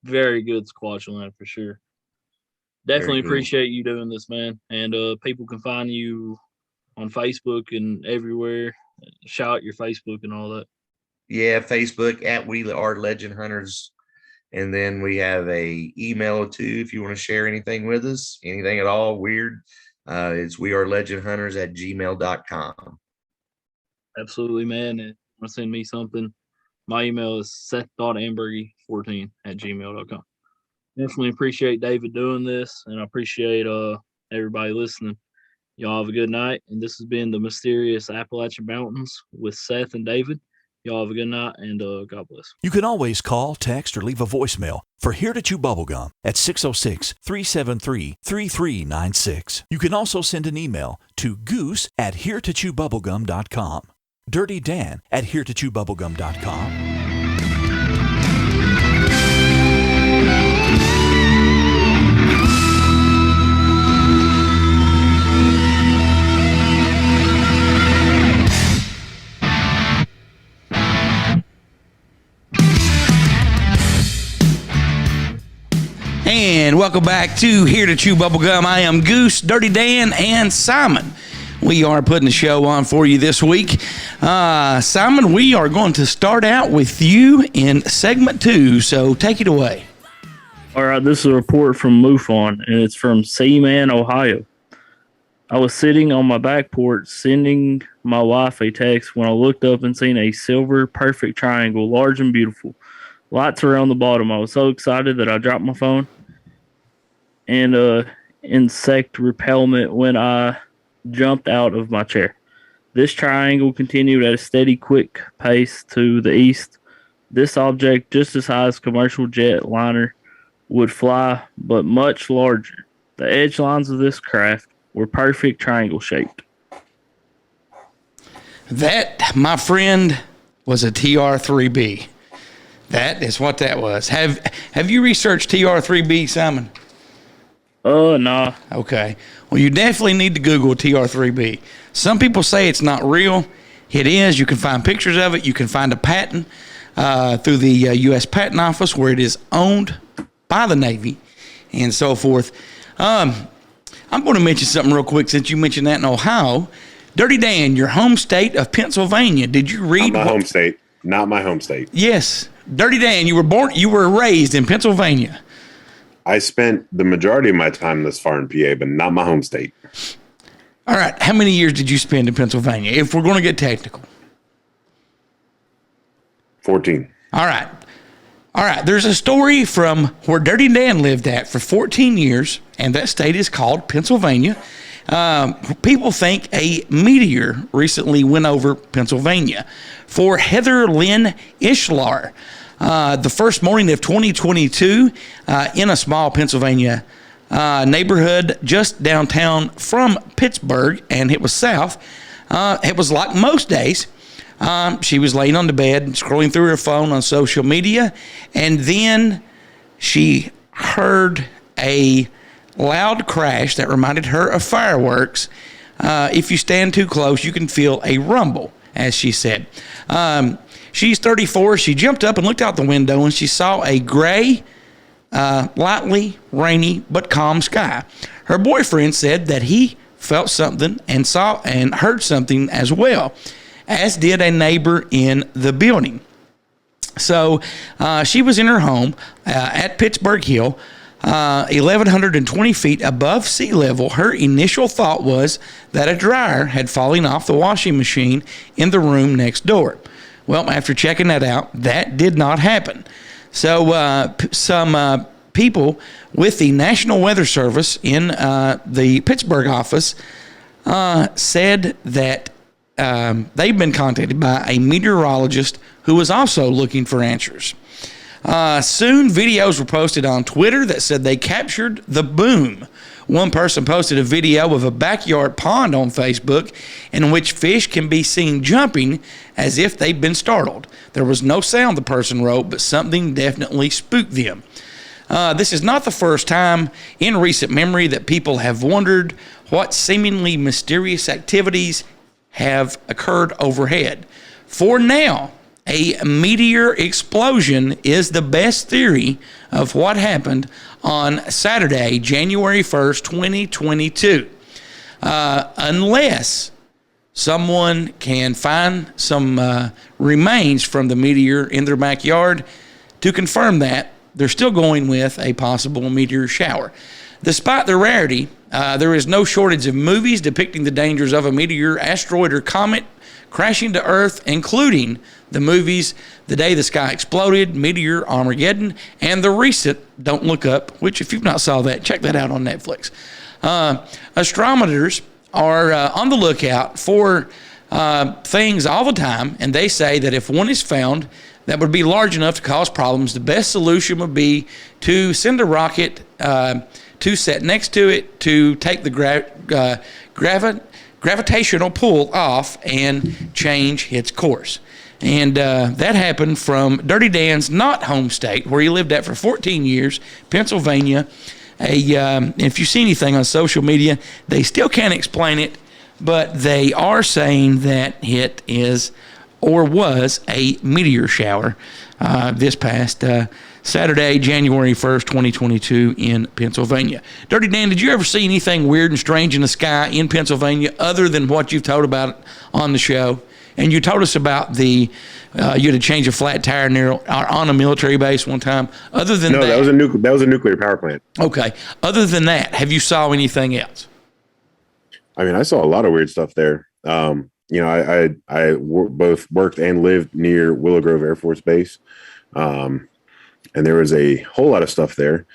very good Squatch land for sure. Definitely appreciate you doing this, man. And people can find you on Facebook and everywhere. Shout out your Facebook and all that. Yeah, Facebook at We Are Legend Hunters. And then we have a email or two if you want to share anything with us, anything at all weird. It's wearelegendhunters@gmail.com. Absolutely, man. And want to send me something, my email is seth.ambergy14@gmail.com. Definitely appreciate David doing this, and I appreciate everybody listening. Y'all have a good night. And this has been the Mysterious Appalachian Mountains with Seth and David. Y'all have a good night, and God bless. You can always call, text, or leave a voicemail for Here to Chew Bubblegum at 606-373-3396. You can also send an email to goose@heretochewbubblegum.com. DirtyDan @heretochewbubblegum.com. And welcome back to Here to Chew Bubblegum. I am Goose, Dirty Dan, and Simon. We are putting the show on for you this week. Simon, we are going to start out with you in segment 2, so take it away. All right, this is a report from MUFON, and it's from Seaman, Ohio. I was sitting on my back porch sending my wife a text when I looked up and seen a silver perfect triangle, large and beautiful. Lights around the bottom. I was so excited that I dropped my phone. And insect repellent when I jumped out of my chair. This triangle continued at a steady, quick pace to the east. This object, just as high as a commercial jet liner, would fly, but much larger. The edge lines of this craft were perfect triangle shaped. That, my friend, was a TR-3B. That is what that was. Have you researched TR-3B, Simon? Nah. Okay. Well, you definitely need to Google TR-3B. Some people say it's not real. It is. You can find pictures of it. You can find a patent through the U.S. Patent Office where it is owned by the Navy and so forth. I'm going to mention something real quick since you mentioned that in Ohio. Dirty Dan, your home state of Pennsylvania. Did you read? Not my home state. Not my home state. Yes. Dirty Dan, you were raised in Pennsylvania. I spent the majority of my time thus far in PA, but not my home state. All right. How many years did you spend in Pennsylvania, if we're going to get technical? 14. All right. There's a story from where Dirty Dan lived at for 14 years, and that state is called Pennsylvania. People think a meteor recently went over Pennsylvania. For Heather Lynn Ishlar, the first morning of 2022 in a small Pennsylvania neighborhood just downtown from Pittsburgh, and it was south. It was like most days. She was laying on the bed, scrolling through her phone on social media, and then she heard a loud crash that reminded her of fireworks. If you stand too close, you can feel a rumble, as she said. She's 34. She jumped up and looked out the window, and she saw a gray, lightly rainy but calm sky. Her boyfriend said that he felt something and saw and heard something as well, as did a neighbor in the building. So she was in her home at Pittsburgh Hill, 1,120 feet above sea level. Her initial thought was that a dryer had fallen off the washing machine in the room next door. Well, after checking that out, that did not happen. So some people with the National Weather Service in the Pittsburgh office said that they've been contacted by a meteorologist who was also looking for answers. Soon, videos were posted on Twitter that said they captured the boom. One person posted a video of a backyard pond on Facebook in which fish can be seen jumping as if they've been startled. There was no sound, the person wrote, but something definitely spooked them. This is not the first time in recent memory that people have wondered what seemingly mysterious activities have occurred overhead. For now, a meteor explosion is the best theory of what happened on Saturday, January 1st, 2022. Unless someone can find some remains from the meteor in their backyard to confirm that, they're still going with a possible meteor shower. Despite the rarity, there is no shortage of movies depicting the dangers of a meteor, asteroid, or comet crashing to Earth, including the movies The Day the Sky Exploded, Meteor Armageddon, and the recent Don't Look Up, which if you've not saw that, check that out on Netflix. Astronomers are on the lookout for things all the time, and they say that if one is found that would be large enough to cause problems, the best solution would be to send a rocket to set next to it to take the gravitational pull off and change its course. And that happened from Dirty Dan's not home state, where he lived at for 14 years, Pennsylvania. If you see anything on social media, they still can't explain it, but they are saying that it is or was a meteor shower this past Saturday, January 1st, 2022 in Pennsylvania. Dirty Dan, did you ever see anything weird and strange in the sky in Pennsylvania other than what you've told about on the show? And you told us about you had to change a flat tire on a military base one time. Other than that was a nuclear power plant. Okay. Other than that, have you saw anything else? I mean, I saw a lot of weird stuff there. I both worked and lived near Willow Grove Air Force Base. And there was a whole lot of stuff there,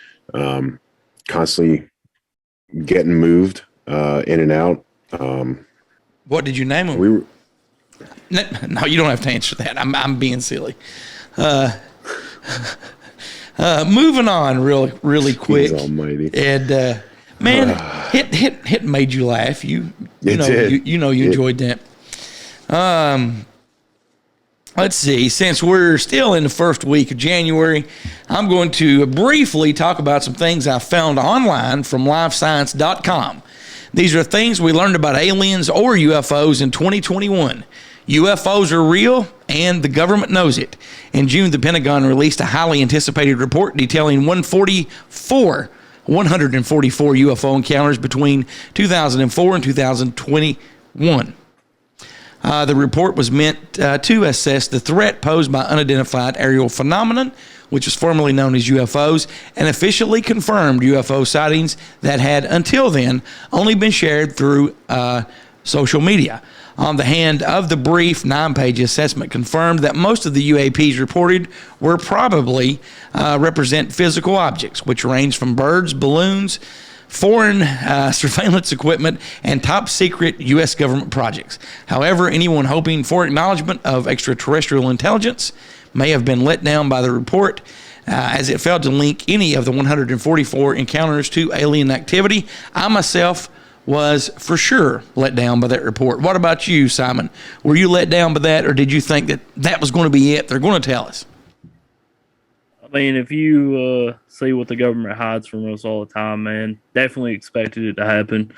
constantly getting moved in and out. What did you name them? No, you don't have to answer that. I'm being silly. Moving on really quick. He's almighty. And man, it made you laugh. You enjoyed that. Let's see. Since we're still in the first week of January, I'm going to briefly talk about some things I found online from livescience.com. These are things we learned about aliens or UFOs in 2021. UFOs are real, and the government knows it. In June, the Pentagon released a highly anticipated report detailing 144 UFO encounters between 2004 and 2021. The report was meant to assess the threat posed by unidentified aerial phenomenon, which was formerly known as UFOs, and officially confirmed UFO sightings that had, until then, only been shared through social media. On the hand of the brief 9-page assessment confirmed that most of the UAPs reported were probably represent physical objects, which range from birds, balloons, foreign surveillance equipment, and top secret U.S. government projects. However, anyone hoping for acknowledgement of extraterrestrial intelligence may have been let down by the report, as it failed to link any of the 144 encounters to alien activity. I myself was for sure let down by that report. What about you, Simon? Were you let down by that, or did you think that was going to be it? They're going to tell us. I mean, if you see what the government hides from us all the time, man, definitely expected it to happen.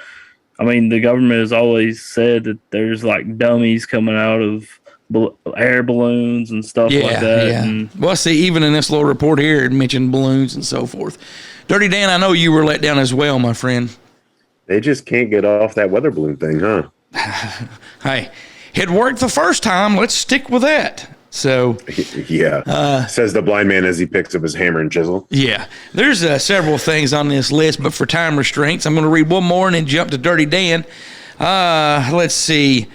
I mean, the government has always said that there's like dummies coming out of air balloons and stuff like that. Yeah. And well, see, even in this little report here, it mentioned balloons and so forth. Dirty Dan, I know you were let down as well, my friend. They just can't get off that weather balloon thing, huh? Hey, it worked the first time. Let's stick with that. So, yeah, says the blind man as he picks up his hammer and chisel. Yeah, there's several things on this list, but for time restraints, I'm going to read one more and then jump to Dirty Dan. Let's see.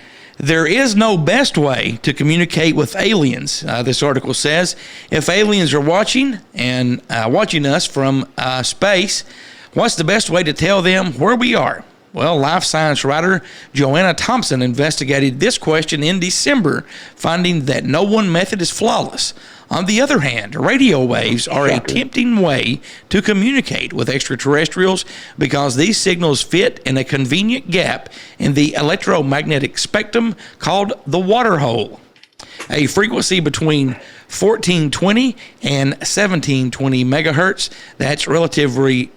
There is no best way to communicate with aliens, this article says. If aliens are watching us from space, what's the best way to tell them where we are? Well, life science writer Joanna Thompson investigated this question in December, finding that no one method is flawless. On the other hand, radio waves are a tempting way to communicate with extraterrestrials because these signals fit in a convenient gap in the electromagnetic spectrum called the water hole, a frequency between 1420 and 1720 megahertz that's relatively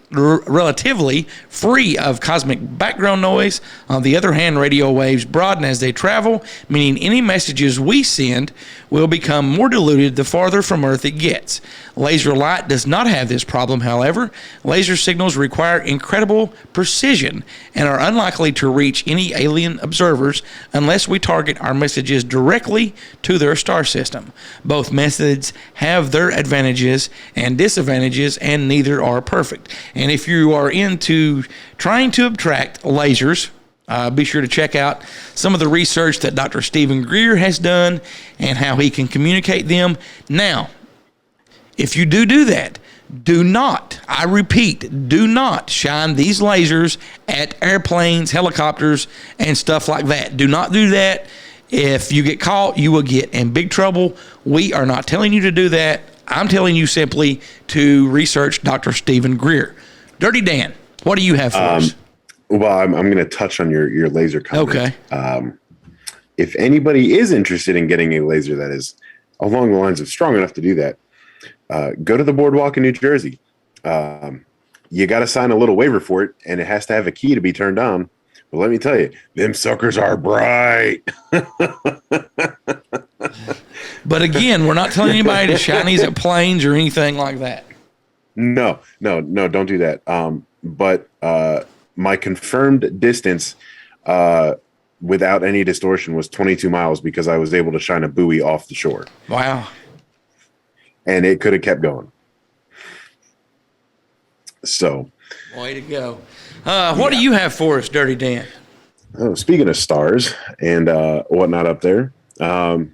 free of cosmic background noise. On the other hand, radio waves broaden as they travel, meaning any messages we send will become more diluted the farther from Earth it gets. Laser light does not have this problem, however. Laser signals require incredible precision and are unlikely to reach any alien observers unless we target our messages directly to their star system. Both methods have their advantages and disadvantages, and neither are perfect. And if you are into trying to abstract lasers, be sure to check out some of the research that Dr. Stephen Greer has done and how he can communicate them. Now, if you do that, do not, I repeat, do not shine these lasers at airplanes, helicopters, and stuff like that. Do not do that. If you get caught, you will get in big trouble. We are not telling you to do that. I'm telling you simply to research Dr. Stephen Greer. Dirty Dan, what do you have for us? Well, I'm going to touch on your laser comment. Okay. If anybody is interested in getting a laser that is along the lines of strong enough to do that, go to the boardwalk in New Jersey. You got to sign a little waiver for it, and it has to have a key to be turned on. But let me tell you, them suckers are bright. But again, we're not telling anybody to shine these at planes or anything like that. No, don't do that. But my confirmed distance without any distortion was 22 miles because I was able to shine a buoy off the shore. Wow. And it could have kept going. So. Way to go. What do you have for us, Dirty Dan? Oh, speaking of stars and whatnot up there, I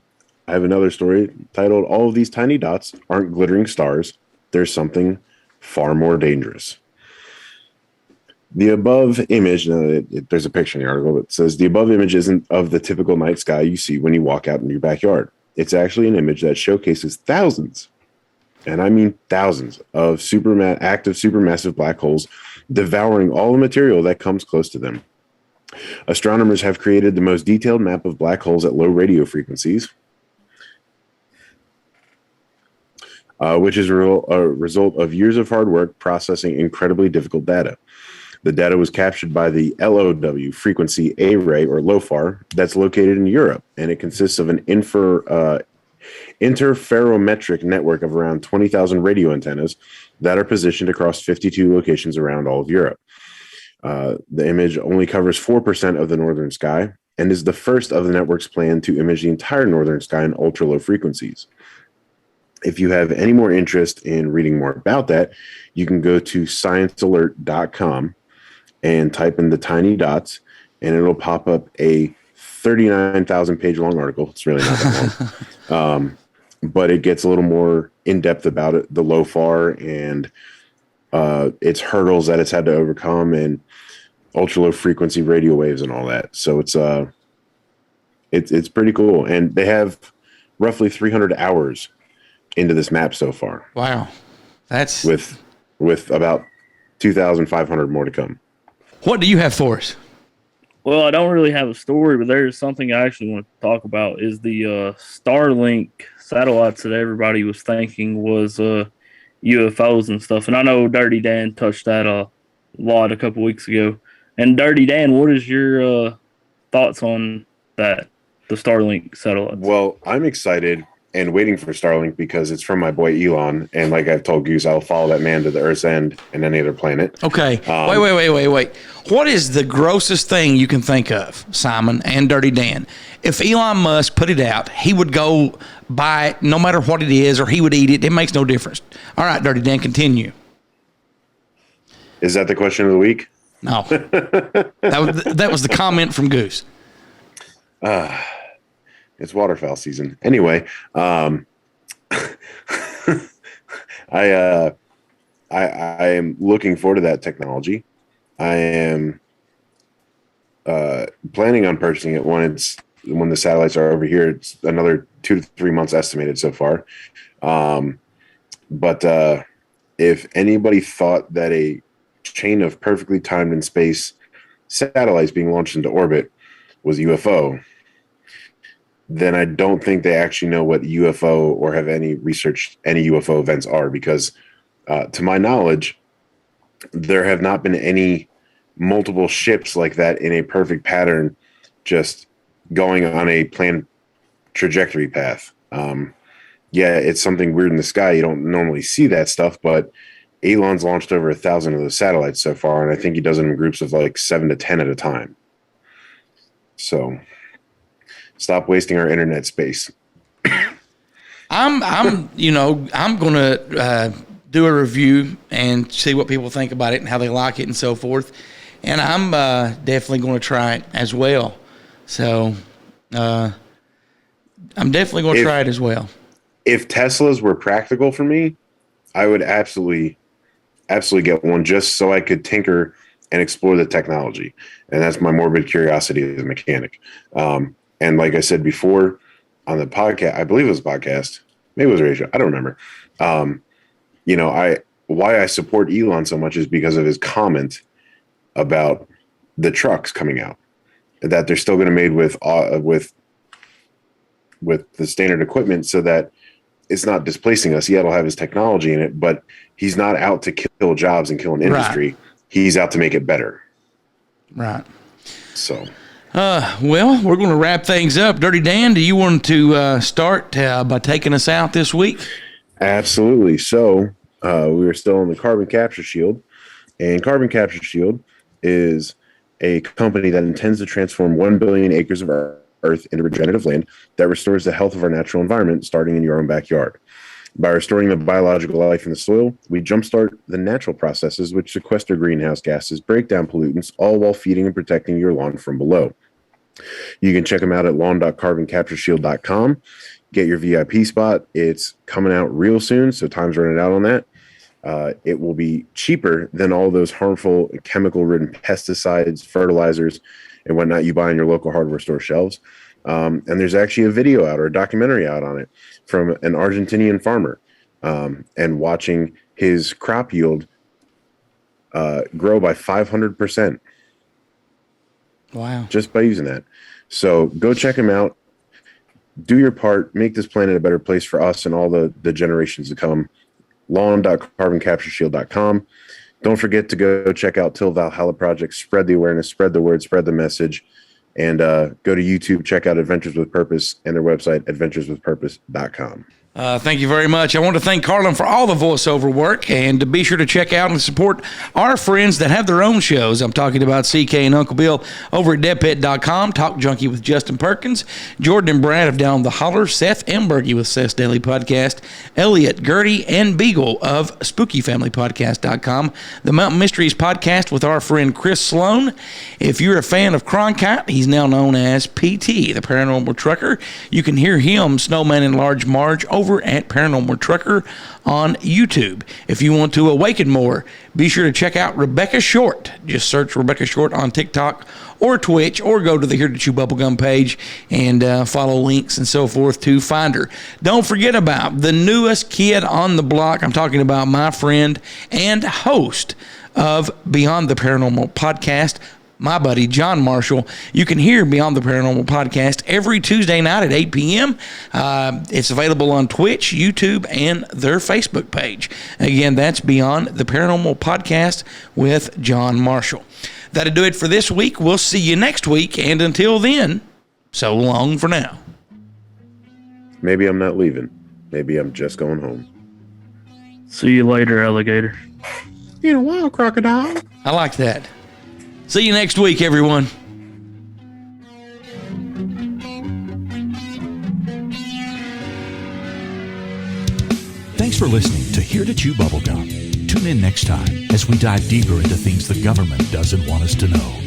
have another story titled, "All of These Tiny Dots Aren't Glittering Stars. There's Something Far More Dangerous." The above image, there's a picture in the article that says, the above image isn't of the typical night sky you see when you walk out in your backyard. It's actually an image that showcases thousands, and I mean thousands, of active supermassive black holes devouring all the material that comes close to them. Astronomers have created the most detailed map of black holes at low radio frequencies, which is a result of years of hard work processing incredibly difficult data. The data was captured by the LOW frequency array, or LOFAR, that's located in Europe, and it consists of an interferometric network of around 20,000 radio antennas that are positioned across 52 locations around all of Europe. The image only covers 4% of the northern sky and is the first of the network's plan to image the entire northern sky in ultra-low frequencies. If you have any more interest in reading more about that, you can go to sciencealert.com and type in the tiny dots, and it'll pop up a 39,000 page long article. It's really not that long. But it gets a little more in-depth about it, the LOFAR and its hurdles that it's had to overcome, and ultra-low frequency radio waves and all that. So it's pretty cool. And they have roughly 300 hours into this map so far. Wow. That's with about 2,500 more to come. What do you have for us? Well, I don't really have a story, but there's something I actually want to talk about, is the Starlink satellites that everybody was thinking was UFOs and stuff. And I know Dirty Dan touched that a lot a couple weeks ago. And Dirty Dan, what is your thoughts on that, the Starlink satellites? Well, I'm excited and waiting for Starlink because it's from my boy Elon. And like I've told Goose, I'll follow that man to the Earth's end and any other planet. Okay. Wait. What is the grossest thing you can think of, Simon and Dirty Dan? If Elon Musk put it out, he would go buy it no matter what it is, or he would eat it. It makes no difference. All right, Dirty Dan, continue. Is that the question of the week? No. That was the comment from Goose. It's waterfowl season. Anyway, I am looking forward to that technology. I am planning on purchasing it when the satellites are over here. It's another 2 to 3 months estimated so far. But if anybody thought that a chain of perfectly timed in space satellites being launched into orbit was UFO, then I don't think they actually know what UFO or have any researched any UFO events are, because to my knowledge, there have not been any multiple ships like that in a perfect pattern just going on a planned trajectory path. Yeah, it's something weird in the sky. You don't normally see that stuff, but Elon's launched over 1,000 of those satellites so far, and I think he does it in groups of like 7 to 10 at a time. So stop wasting our internet space. I'm gonna do a review and see what people think about it and how they like it and so forth. And I'm definitely going to try it as well. So I'm definitely going to try it as well. If Teslas were practical for me, I would absolutely get one just so I could tinker and explore the technology. And that's my morbid curiosity as a mechanic. And like I said before on the podcast, I believe it was a podcast, maybe it was a radio show, I don't remember. Why I support Elon so much is because of his comment about the trucks coming out, that they're still going to made with the standard equipment so that it's not displacing us. Yeah, it'll have his technology in it, but he's not out to kill jobs and kill an industry. Right. He's out to make it better. Right. So, well, we're going to wrap things up. Dirty Dan, do you want to start by taking us out this week? Absolutely. So, we are still on the Carbon Capture Shield, and Carbon Capture Shield is a company that intends to transform 1 billion acres of Earth into regenerative land that restores the health of our natural environment, starting in your own backyard. By restoring the biological life in the soil, we jumpstart the natural processes which sequester greenhouse gases, break down pollutants, all while feeding and protecting your lawn from below. You can check them out at lawn.carboncaptureshield.com. Get your VIP spot. It's coming out real soon, so time's running out on that. It will be cheaper than all those harmful chemical-ridden pesticides, fertilizers, and whatnot you buy in your local hardware store shelves. And there's actually a video out or a documentary out on it from an Argentinian farmer and watching his crop yield grow by 500%. Wow. Just by using that. So go check him out. Do your part. Make this planet a better place for us and all the generations to come. lawn.carboncaptureshield.com. Don't forget to go check out Till Valhalla Project. Spread the awareness, spread the word, spread the message. And go to YouTube, check out Adventures with Purpose and their website, adventureswithpurpose.com. Thank you very much. I want to thank Carlin for all the voiceover work, and to be sure to check out and support our friends that have their own shows. I'm talking about CK and Uncle Bill over at deadpet.com, Talk Junkie with Justin Perkins, Jordan and Brad of Down the Holler, Seth Embergy with Seth's Daily Podcast, Elliot, Gertie, and Beagle of SpookyFamilyPodcast.com, the Mountain Mysteries Podcast with our friend Chris Sloan. If you're a fan of Cronkite, he's now known as PT, the Paranormal Trucker. You can hear him, Snowman and Large Marge, over at Paranormal Trucker on YouTube. If you want to awaken more, be sure to check out Rebecca Short. Just search Rebecca Short on TikTok or Twitch, or go to the Here to Chew Bubblegum page and follow links and so forth to find her. Don't forget about the newest kid on the block. I'm talking about my friend and host of Beyond the Paranormal Podcast, my buddy John Marshall. You can hear Beyond the Paranormal Podcast every Tuesday night at 8 p.m. It's available on Twitch, YouTube, and their Facebook page. Again, that's Beyond the Paranormal Podcast with John Marshall. That'll do it for this week. We'll see you next week, and until then, so long for now. Maybe I'm not leaving. Maybe I'm just going home. See you later, alligator. In a while, crocodile. I like that. See you next week, everyone. Thanks for listening to Here to Chew Bubblegum. Tune in next time as we dive deeper into things the government doesn't want us to know.